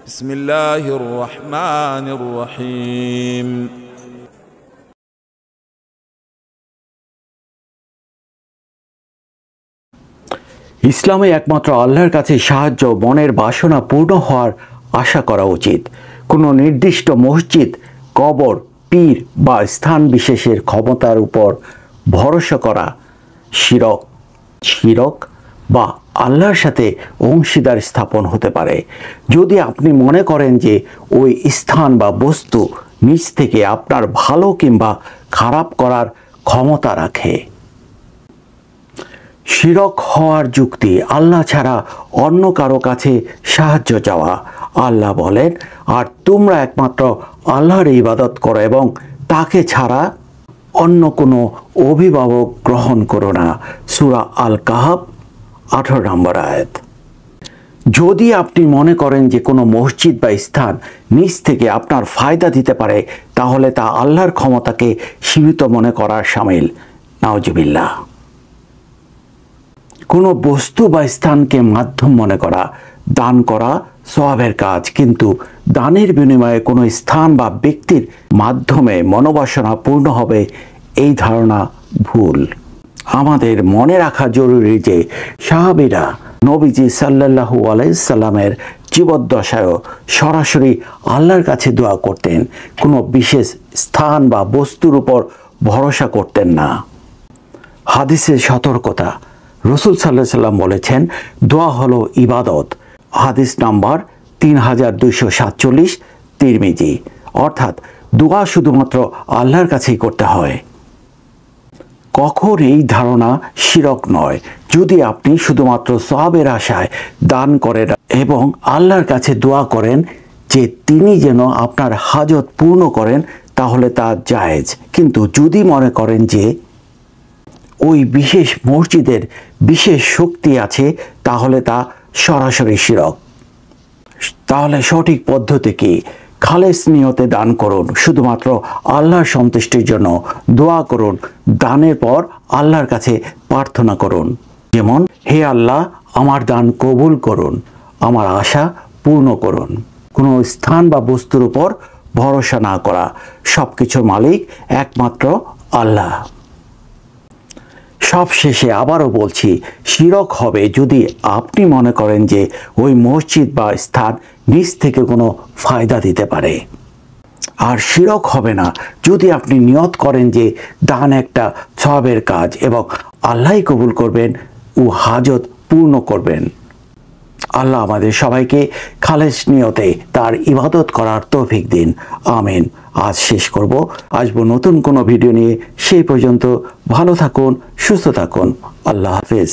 بسم الله الرحمن الرحيم ইসলামে একমাত্র আল্লাহর কাছে সাহায্য মনের বাসনা পূর্ণ হওয়ার আশা করা উচিত। কোনো নির্দিষ্ট মসজিদ, কবর, পীর বা স্থান বিশেষের ক্ষমতার উপর ভরসা করা শিরক বা আল্লাহর সাথে অংশীদার স্থাপন হতে পারে। যদি আপনি মনে করেন যে ওই স্থান বা বস্তু নিজ থেকে আপনার ভালো কিংবা খারাপ করার ক্ষমতা রাখে। শিরক হওয়ার যুক্তি আল্লাহ ছাড়া অন্য কারো কাছে সাহায্য চাওয়া। আল্লাহ বলেন, আর তোমরা একমাত্র আল্লাহর ইবাদত করো এবং তাকে ছাড়া অন্য কোনো অভিভাবক গ্রহণ করো না। সূরা আল কাহাফ 18 নম্বর আয়াত। যদি আপনি মনে করেন যে কোনো মসজিদ বা স্থান নিজ থেকে আপনার ফায়দা দিতে পারে, তাহলে তা আল্লাহর ক্ষমতাকে সীমিত মনে করার শামিল। নাউজুবিল্লাহ। কোনো বস্তু বা স্থানকে মাধ্যম মনে করা, দান করা সওয়াবের কাজ, কিন্তু দানের বিনিময়ে কোনো স্থান বা ব্যক্তির মাধ্যমে মনোবাসনা পূর্ণ হবে, এই ধারণা ভুল। আমাদের মনে রাখা জরুরি যে সাহাবীরা নবীজি সাল্লাল্লাহু আলাইহি সাল্লামের জীবদ্দশায়ও সরাসরি আল্লাহর কাছে দোয়া করতেন, কোনো বিশেষ স্থান বা বস্তুর উপর ভরসা করতেন না। হাদিসের সতর্কতা। রাসূল সাল্লাল্লাহু আলাইহি সাল্লাম বলেছেন, দোয়া হলো ইবাদত। হাদিস নাম্বার 3247 তিরমিজি। অর্থাৎ দোয়া শুধুমাত্র আল্লাহর কাছেই করতে হয়। কখন এই ধারণা শিরক নয়। যদি আপনি শুধুমাত্র সওয়াবের আশায় দান করেন এবং আল্লাহর কাছে দোয়া করেন যে তিনি যেন আপনার হাজত পূর্ণ করেন, তাহলে তা জায়েজ। কিন্তু যদি মনে করেন যে ওই বিশেষ মসজিদের বিশেষ শক্তি আছে, তাহলে তা সরাসরি শিরক। তাহলে সঠিক পদ্ধতি কি? খালেস নিয়তে দান করুন, শুধুমাত্র আল্লাহর সন্তুষ্টির জন্য দোয়া করুন। দানের পর আল্লাহর কাছে প্রার্থনা করুন, যেমন, হে আল্লাহ, আমার দান কবুল করুন, আমার আশা পূর্ণ করুন। কোনো স্থান বা বস্তুর উপর ভরসা না করা। সব কিছুর মালিক একমাত্র আল্লাহ। সবশেষে আবারও বলছি, শিরক হবে যদি আপনি মনে করেন যে ওই মসজিদ বা স্থান নিজ থেকে কোনো ফায়দা দিতে পারে। আর শিরক হবে না যদি আপনি নিয়ত করেন যে দান একটা সওয়াবের কাজ এবং আল্লাহই কবুল করবেন ও হাজত পূর্ণ করবেন। আল্লাহ আমাদের সবাইকে খালেস নিয়তে তার ইবাদত করার তৌফিক দিন। আমিন। আজ শেষ করব। আসবো নতুন কোনো ভিডিও নিয়ে। সেই পর্যন্ত ভালো থাকুন, সুস্থ থাকুন। আল্লাহ হাফেজ।